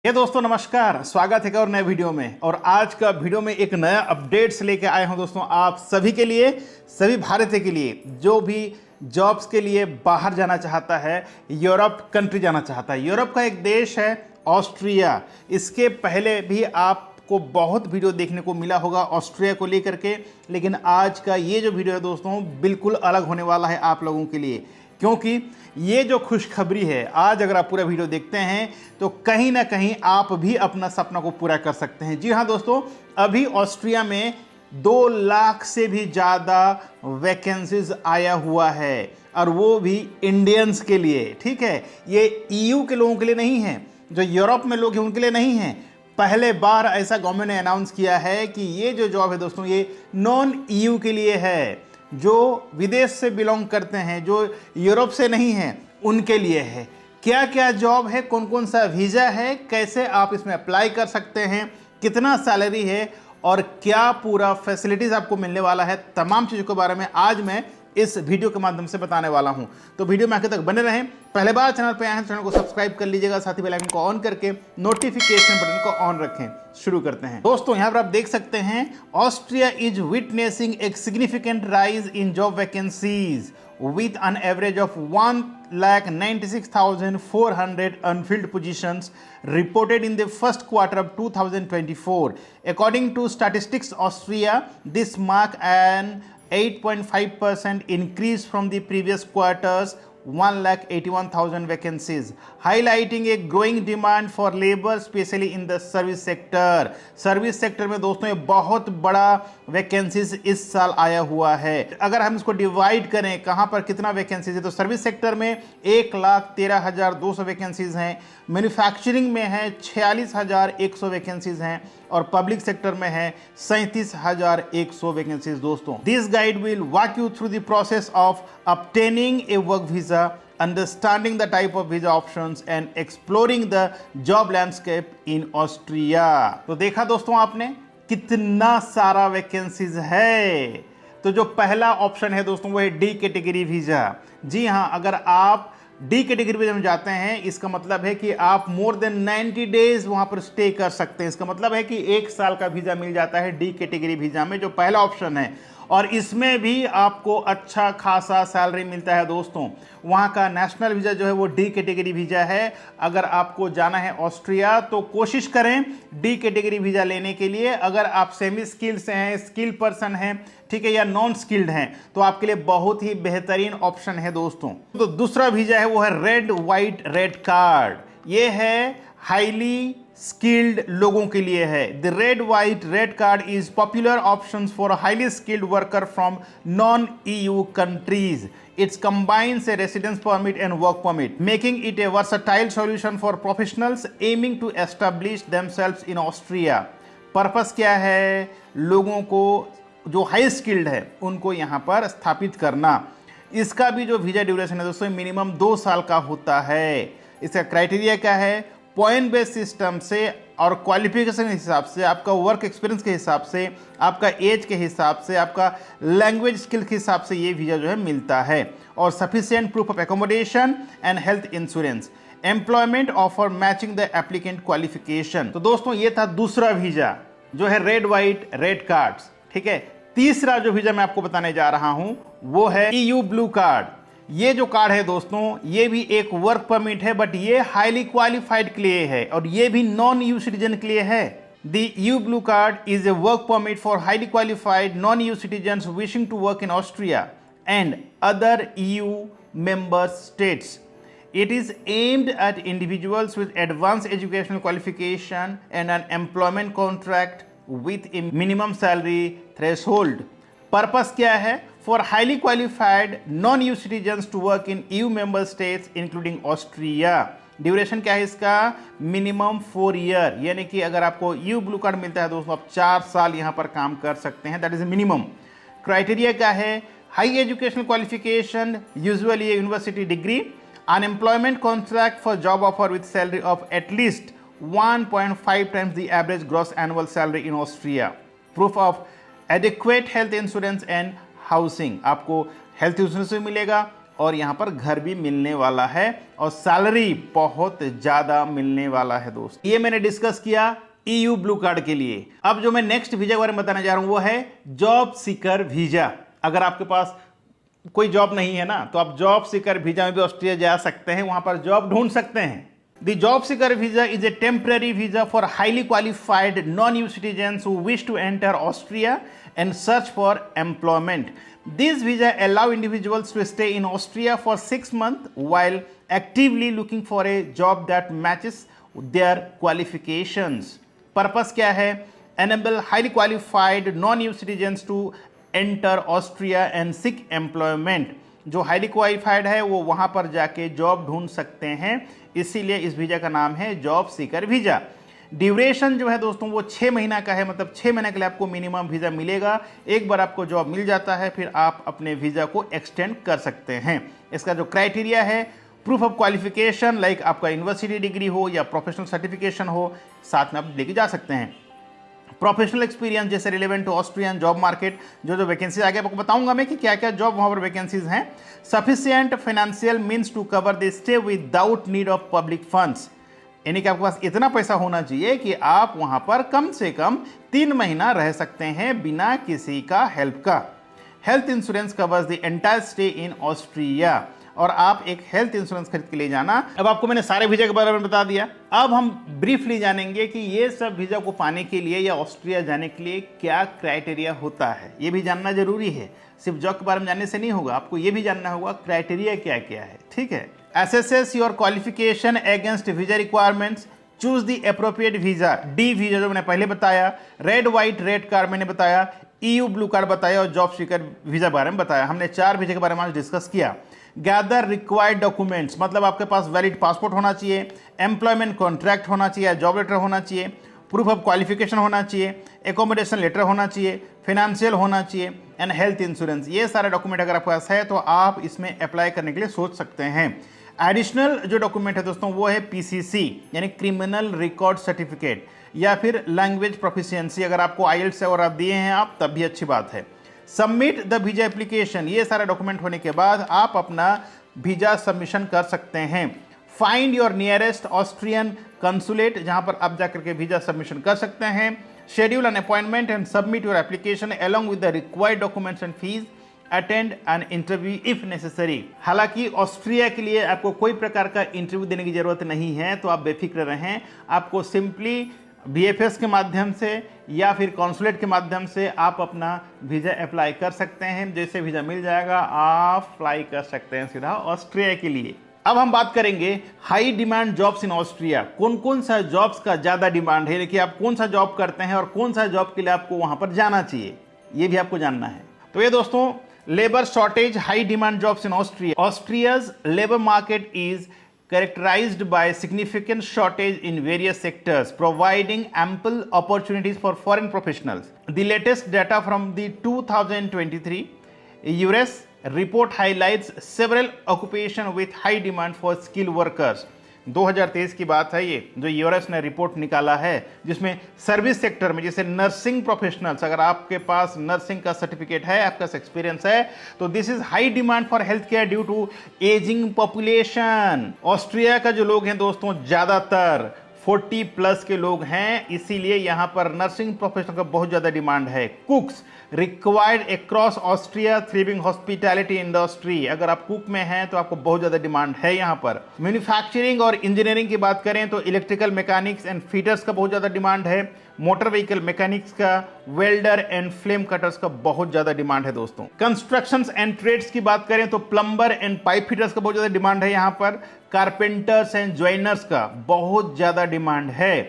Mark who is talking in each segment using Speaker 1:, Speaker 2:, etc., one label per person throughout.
Speaker 1: ये दोस्तों नमस्कार, स्वागत है एक और नए वीडियो में। और आज का वीडियो में एक नया अपडेट्स लेके आए हूं दोस्तों आप सभी के लिए, सभी भारतीय के लिए जो भी जॉब्स के लिए बाहर जाना चाहता है, यूरोप कंट्री जाना चाहता है। यूरोप का एक देश है ऑस्ट्रिया। इसके पहले भी आपको बहुत वीडियो देखने को मिला होगा ऑस्ट्रिया को लेकर के, लेकिन आज का ये जो वीडियो है दोस्तों बिल्कुल अलग होने वाला है आप लोगों के लिए, क्योंकि ये जो खुशखबरी है, आज अगर आप पूरा वीडियो देखते हैं तो कहीं ना कहीं आप भी अपना सपना को पूरा कर सकते हैं। जी हाँ दोस्तों, अभी ऑस्ट्रिया में 2 लाख से भी ज़्यादा वैकेंसीज आया हुआ है, और वो भी इंडियंस के लिए। ठीक है, ये ईयू के लोगों के लिए नहीं है, जो यूरोप में लोग हैं उनके लिए नहीं है। पहले बार ऐसा गवर्नमेंट ने अनाउंस किया है कि ये जो जॉब है दोस्तों ये नॉन ईयू के लिए है, जो विदेश से बिलोंग करते हैं, जो यूरोप से नहीं हैं, उनके लिए है। क्या क्या जॉब है, कौन कौन सा वीज़ा है, कैसे आप इसमें अप्लाई कर सकते हैं, कितना सैलरी है और क्या पूरा फैसिलिटीज़ आपको मिलने वाला है, तमाम चीज़ों के बारे में आज मैं इस वीडियो के माध्यम से बताने वाला हूं। तो वीडियो में आखिर तक बने रहें। पहले बार चैनल पे आए हैं, चैनल को सब्सक्राइब कर लीजिएगा, साथ ही बेल आइकन को ऑन करके नोटिफिकेशन बटन को ऑन रखें। शुरू करते हैं दोस्तों। यहां पर आप देख सकते हैं Austria is witnessing a significant rise in job vacancies with an average of 1,96,400 unfilled positions reported in the first quarter of 2024. According to Statistics Austria, this marked an 8.5% increase from the previous quarter's 1,81,000 vacancies, highlighting a growing demand for labor, especially in the service sector. Service sector में दोस्तों ये बहुत बड़ा vacancies इस साल आया हुआ है। अगर हम इसको डिवाइड करें कहाँ पर कितना वैकेंसीज है, तो सर्विस सेक्टर में 1,13,200 वैकेंसीज हैं, मैन्युफैक्चरिंग में है 46,100 वैकेंसीज हैं, और पब्लिक सेक्टर में है 37,100 वैकेंसीज दोस्तों। This guide will walk you through the process of obtaining a work visa, understanding the type of visa options and exploring the job landscape in Austria। तो देखा दोस्तों आपने कितना सारा वैकेंसीज है। तो जो पहला ऑप्शन है दोस्तों वो है डी कैटेगरी वीजा। जी हाँ, अगर आप डी कैटेगरी वीजा में जाते हैं, इसका मतलब है कि आप मोर देन 90 डेज वहां पर स्टे कर सकते हैं। इसका मतलब है कि 1 साल का वीजा मिल जाता है डी कैटेगरी वीजा में, जो पहला ऑप्शन है। और इसमें भी आपको अच्छा खासा सैलरी मिलता है दोस्तों। वहाँ का नेशनल वीज़ा जो है वो डी कैटेगरी वीज़ा है। अगर आपको जाना है ऑस्ट्रिया तो कोशिश करें डी कैटेगरी वीज़ा लेने के लिए। अगर आप सेमी स्किल्ड से हैं, स्किल्ड पर्सन हैं, ठीक है, या नॉन स्किल्ड हैं, तो आपके लिए बहुत ही बेहतरीन ऑप्शन है दोस्तों। तो दूसरा वीज़ा है वो है रेड वाइट रेड कार्ड। ये है हाईली स्किल्ड लोगों के लिए है। The red white red card is popular option for highly skilled worker from non EU countries. It combines a residence permit and work permit, making it a versatile solution for professionals aiming to establish themselves in Austria. Purpose क्या है? लोगों को जो high skilled है उनको यहाँ पर स्थापित करना। इसका भी जो वीजा ड्यूरेशन है दोस्तों मिनिमम 2 साल का होता है। इसका क्राइटेरिया क्या है? पॉइंट बेस्ड सिस्टम से और क्वालिफिकेशन के हिसाब से, आपका वर्क एक्सपीरियंस के हिसाब से, आपका एज के हिसाब से, आपका लैंग्वेज स्किल के हिसाब से ये वीज़ा जो है मिलता है। और sufficient proof of accommodation and health insurance, employment offer matching the applicant qualification. तो दोस्तों ये था दूसरा वीज़ा जो है रेड वाइट रेड कार्ड्स। ठीक है, तीसरा जो वीज़ा मैं आपको बताने जा रहा हूँ वो है ईयू ब्लू कार्ड। ये जो कार्ड है दोस्तों ये भी एक वर्क परमिट है, बट ये हाईली क्वालिफाइड के लिए है और ये भी नॉन ईयू सिटीजन के लिए है। The EU blue card is a work permit for highly qualified non EU citizens wishing to work in Austria and other EU member states. It is aimed at individuals with advanced educational qualification and an employment contract with a minimum salary threshold. Purpose क्या है? For highly qualified non-EU citizens to work in EU member states including Austria. Duration क्या है इसका? Minimum 4 year, यानी कि अगर आपको EU blue card मिलता है दोस्तों आप 4 साल यहाँ पर काम कर सकते हैं। That is minimum. क्राइटेरिया क्या है? High educational qualification, usually university degree, unemployment contract for job offer with salary of at least 1.5 times the average gross annual salary in Austria, proof of adequate health insurance and housing, आपको health insurance भी मिलेगा, और यहाँ पर घर भी मिलने वाला है और सैलरी बहुत ज़्यादा मिलने वाला है दोस्त। ये मैंने डिस्कस किया EU ब्लू कार्ड के लिए। अब जो मैं नेक्स्ट वीजा के बारे में बताने जा रहा हूँ वो है जॉब सीकर वीजा। अगर आपके पास कोई जॉब नहीं है ना, तो आप जॉब सीकर वीजा में भी ऑस्ट्रिया जा सकते हैं, वहां पर जॉब ढूंढ सकते हैं। The job seeker visa is a temporary visa for highly qualified non-EU citizens who wish to enter Austria and search for employment. This visa allow individuals to stay in Austria for 6 months while actively looking for a job that matches their qualifications. Purpose क्या है? Enable highly qualified non-EU citizens to enter Austria and seek employment. जो highly qualified है वो वहाँ पर जाके job ढूंढ सकते हैं, इसीलिए इस वीज़ा का नाम है जॉब सीकर वीज़ा। ड्यूरेशन जो है दोस्तों वो 6 महीना का है, मतलब 6 महीने के लिए आपको मिनिमम वीज़ा मिलेगा। एक बार आपको जॉब मिल जाता है फिर आप अपने वीज़ा को एक्सटेंड कर सकते हैं। इसका जो क्राइटेरिया है, प्रूफ ऑफ क्वालिफिकेशन लाइक आपका यूनिवर्सिटी डिग्री हो या प्रोफेशनल सर्टिफिकेशन हो, साथ में आप लेके जा सकते हैं। प्रोफेशनल एक्सपीरियंस जैसे relevant to Austrian job market, जो वैकेंसी आगे आपको बताऊंगा मैं कि क्या क्या जॉब वहाँ पर वैकेंसीज हैं। Sufficient financial means to cover the stay without need of public funds, यानी कि आपके पास इतना पैसा होना चाहिए कि आप वहाँ पर कम से कम 3 महीना रह सकते हैं बिना किसी का हेल्प का। Health insurance covers the entire stay in Austria, और आप एक हेल्थ इंश्योरेंस खरीद के ले जाना। अब आपको मैंने सारे वीजा के बारे में बता दिया। अब हम ब्रीफली जानेंगे कि ये सब वीजा को पाने के लिए या ऑस्ट्रिया जाने के लिए क्या क्राइटेरिया होता है। ये भी जानना जरूरी है, सिर्फ जॉब के बारे में जानने से नहीं होगा, आपको ये भी जानना होगा क्राइटेरिया क्या क्या है, ठीक है। Assesses your qualification against visa requirements, choose the appropriate visa. D visa जो मैंने पहले बताया, रेड व्हाइट रेड कार्ड मैंने बताया, EU ब्लू कार्ड बताया और जॉब सीकर वीजा बारे में बताया। हमने 4 वीजा के बारे में आज डिस्कस किया। गैदर रिक्वायर्ड डॉक्यूमेंट्स, मतलब आपके पास वैलिड पासपोर्ट होना चाहिए, एम्प्लॉयमेंट कॉन्ट्रैक्ट होना चाहिए, जॉब लेटर होना चाहिए, प्रूफ ऑफ क्वालिफिकेशन होना चाहिए, एकोमोडेशन लेटर होना चाहिए, फाइनेंशियल होना चाहिए एंड हेल्थ इंश्योरेंस। ये सारे डॉक्यूमेंट अगर आपके पास है तो आप इसमें अप्लाई करने के लिए सोच सकते हैं। एडिशनल जो डॉक्यूमेंट है दोस्तों वो है PCC यानी क्रिमिनल रिकॉर्ड सर्टिफिकेट, या फिर लैंग्वेज प्रोफिशिएंसी। अगर आपको IELTS और आप दिए हैं आप, तब भी अच्छी बात है। सबमिट द वीजा एप्लीकेशन, ये सारा डॉक्यूमेंट होने के बाद आप अपना वीजा सबमिशन कर सकते हैं। Find your nearest Austrian consulate, जहां पर आप जाकर के वीजा सबमिशन कर सकते हैं। Schedule an appointment and submit your application along with the required documents and fees. Attend an interview if necessary. हालांकि ऑस्ट्रिया के लिए आपको कोई प्रकार का इंटरव्यू देने की जरूरत नहीं है, तो आप बेफिक्र रहें। आपको सिंपली BFS के माध्यम से या फिर कॉन्सुलेट के माध्यम से आप अपना वीज़ा अप्लाई कर सकते हैं। जैसे वीज़ा मिल जाएगा आप अप्लाई कर सकते हैं सीधा ऑस्ट्रिया के लिए। अब हम बात करेंगे high demand jobs in Austria. कौन कौन सा जॉब्स का ज़्यादा डिमांड है, देखिए आप कौन सा जॉब करते हैं और कौन सा जॉब के लिए आपको वहाँ पर जाना चाहिए, ये भी आपको जानना है। तो ये दोस्तों, labour shortage, high demand jobs in Austria. Austria's labour market is characterized by significant shortage in various sectors, providing ample opportunities for foreign professionals. The latest data from the 2023 EURES report highlights several occupations with high demand for skilled workers. 2023 की बात है ये, जो urease ने report निकाला है, जिसमें service sector में जैसे नर्सिंग प्रोफेशनल्स, अगर आपके पास नर्सिंग का सर्टिफिकेट है, आपका एक्सपीरियंस है, तो this is high demand for health care due to ageing population. Austria का जो लोग हैं दोस्तों ज़्यादातर 40+ के लोग हैं, इसीलिए यहाँ पर नर्सिंग प्रोफेशनल का बहुत ज़्यादा डिमांड है। Cooks required across Austria, thriving hospitality industry. अगर आप कुक में हैं तो आपको बहुत ज़्यादा डिमांड है यहाँ पर। मैन्युफैक्चरिंग और इंजीनियरिंग की बात करें तो इलेक्ट्रिकल मैकेनिक्स एंड फीडर्स का बहुत ज़्यादा डिमांड है। मोटर व्हीकल मैकेनिक्स का, वेल्डर एंड फ्लेम कटर्स का बहुत ज़्यादा डिमांड है दोस्तों। कंस्ट्रक्शंस एंड ट्रेड्स की बात करें तो प्लम्बर एंड पाइप फिटर्स का बहुत ज़्यादा डिमांड है यहाँ पर। कारपेंटर्स एंड ज्वाइनर्स का बहुत ज़्यादा डिमांड है।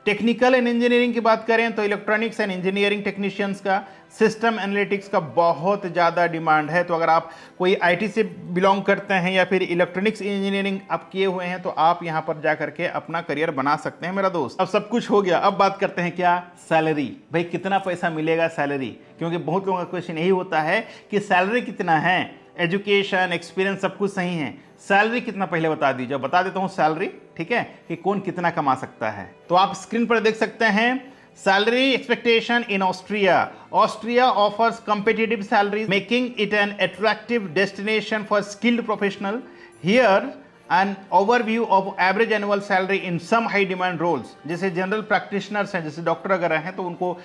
Speaker 1: टेक्निकल एंड इंजीनियरिंग की बात करें तो इलेक्ट्रॉनिक्स एंड इंजीनियरिंग टेक्नीशियंस का, सिस्टम एनालिटिक्स का बहुत ज़्यादा डिमांड है। तो अगर आप कोई IT से बिलोंग करते हैं या फिर इलेक्ट्रॉनिक्स इंजीनियरिंग आप किए हुए हैं तो आप यहाँ पर जा करके अपना करियर बना सकते हैं मेरा दोस्त। अब सब कुछ हो गया, अब बात करते हैं क्या, सैलरी। भाई कितना पैसा मिलेगा सैलरी, क्योंकि बहुत लोगों का क्वेश्चन यही होता है कि सैलरी कितना है। एजुकेशन, एक्सपीरियंस सब कुछ सही है, सैलरी कितना पहले बता दीजिए। बता देता हूँ सैलरी, ठीक है, कि कौन कितना कमा सकता है। तो आप स्क्रीन पर देख सकते हैं Salary expectation in Austria. Austria offers competitive salaries, making it an attractive destination for skilled professionals. Here, an overview of average annual salary in some high demand roles. जैसे जनरल प्रैक्टिशनर्स हैं, जैसे doctor अगर हैं तो उनको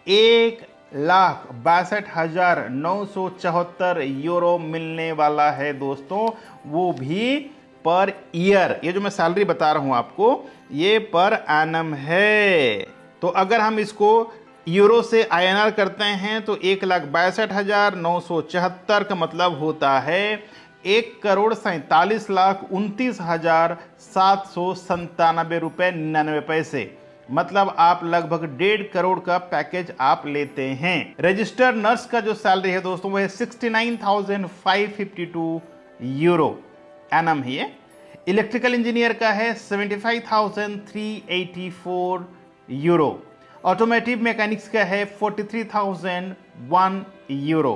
Speaker 1: 1,62,974 euro मिलने वाला है दोस्तों, वो भी पर ईयर। ये जो मैं सैलरी बता रहा हूं आपको, ये पर एनम है। तो अगर हम इसको यूरो से INR करते हैं तो 1,62,974 का मतलब होता है 1,47,29,797 रुपये 99 पैसे। मतलब आप लगभग 1.5 करोड़ का पैकेज आप लेते हैं। रजिस्टर्ड नर्स का जो सैलरी है दोस्तों वो है 69,552 यूरो एनम ही है। इलेक्ट्रिकल इंजीनियर का है 75,384 यूरो। ऑटोमेटिव मैकेनिक्स का है 43,001 यूरो।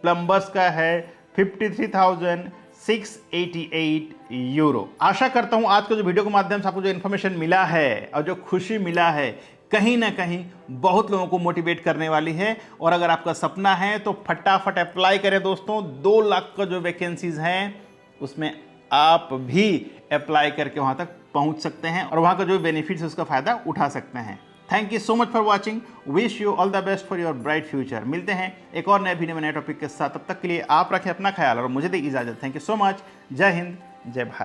Speaker 1: प्लम्बर्स का है 53,688 यूरो। आशा करता हूं आज के जो वीडियो के माध्यम से आपको जो इन्फॉर्मेशन मिला है और जो खुशी मिला है, कहीं ना कहीं बहुत लोगों को मोटिवेट करने वाली है। और अगर आपका सपना है तो फटाफट अप्लाई करें दोस्तों। 2 लाख का जो वैकेंसीज हैं उसमें आप भी अप्लाई करके वहां तक पहुंच सकते हैं और वहां का जो बेनिफिट्स है उसका फायदा उठा सकते हैं। Thank you so much for watching. Wish you all the best for your bright future. मिलते हैं एक और नए वीडियो में नए टॉपिक के साथ। तब तक के लिए आप रखें अपना ख्याल और मुझे दें इजाजत। Thank you so much. जय हिंद, जय भारत।